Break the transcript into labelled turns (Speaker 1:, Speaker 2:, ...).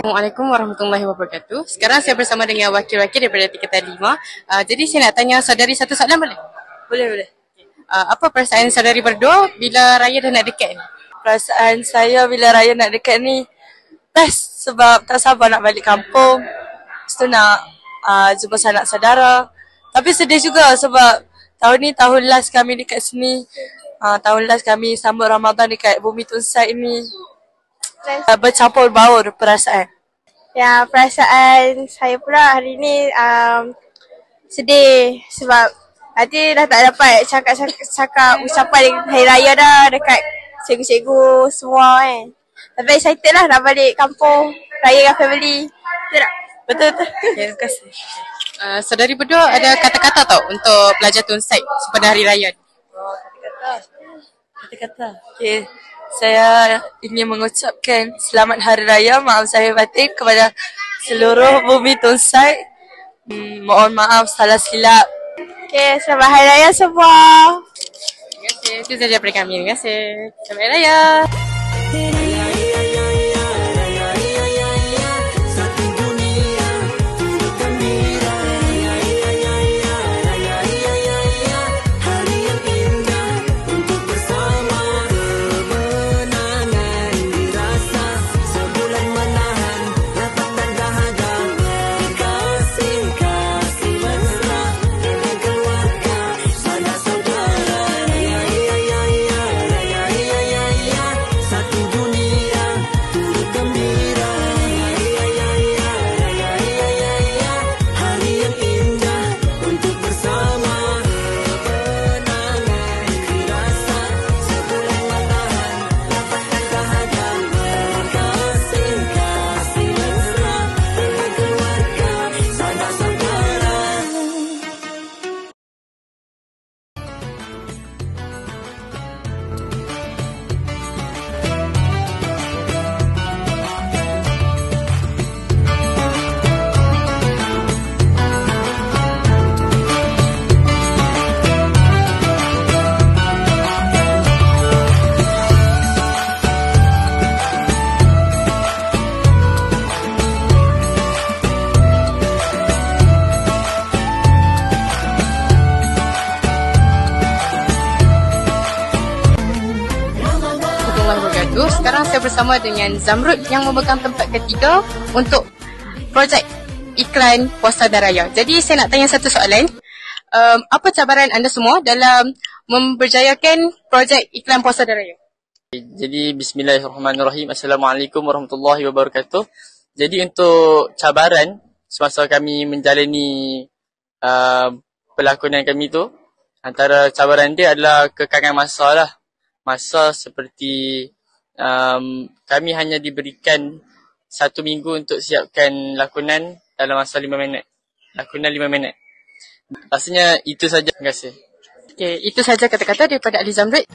Speaker 1: Assalamualaikum warahmatullahi wabarakatuh. Sekarang saya bersama dengan wakil-wakil daripada Tingkatan 5. Jadi saya nak tanya saudari satu soalan boleh?
Speaker 2: Boleh.
Speaker 1: Apa perasaan saudari berdua bila raya dah nak dekat ni?
Speaker 2: Perasaan saya bila raya nak dekat ni best sebab tak sabar nak balik kampung. Lepas tu nak jumpa sanak saudara. Tapi sedih juga sebab tahun ni tahun last kami dekat sini. Tahun last kami sambut Ramadan dekat Bumi Tunsai ni. Bercampur baur perasaan.
Speaker 3: Ya, perasaan saya pula hari ni sedih sebab nanti dah tak dapat cakap ucapan Hari Raya dah dekat cikgu-cikgu semua kan. Tapi excited lah nak balik kampung, raya dengan family. Betul tak?
Speaker 2: Betul. Ya, terima kasih.
Speaker 1: Saudari berdua ada kata-kata tau untuk pelajar Tunsai pada Hari Raya?
Speaker 2: Kata-kata. Okay. Saya ingin mengucapkan selamat Hari Raya, maaf zahir batin kepada seluruh Bumi Tunsai. Mohon maaf salah silap.
Speaker 3: Okay, selamat Hari Raya semua.
Speaker 1: Terima kasih. Itu saja daripada kami. Terima kasih. Selamat Hari Raya. Sekarang saya bersama dengan Zamrud yang memegang tempat ketiga untuk projek iklan Puasa dan Raya. Jadi saya nak tanya satu soalan. Apa cabaran anda semua dalam memberjayakan projek iklan Puasa dan Raya?
Speaker 4: Jadi bismillahirrahmanirrahim. Assalamualaikum warahmatullahi wabarakatuh. Jadi untuk cabaran semasa kami menjalani pelakonan kami tu, antara cabaran dia adalah kekangan masa lah. Masa seperti kami hanya diberikan 1 minggu untuk siapkan lakonan dalam masa 5 minit. Lakonan 5 minit. Rasanya itu saja. Terima kasih.
Speaker 1: Okay, itu saja kata-kata daripada Ali Zamrud.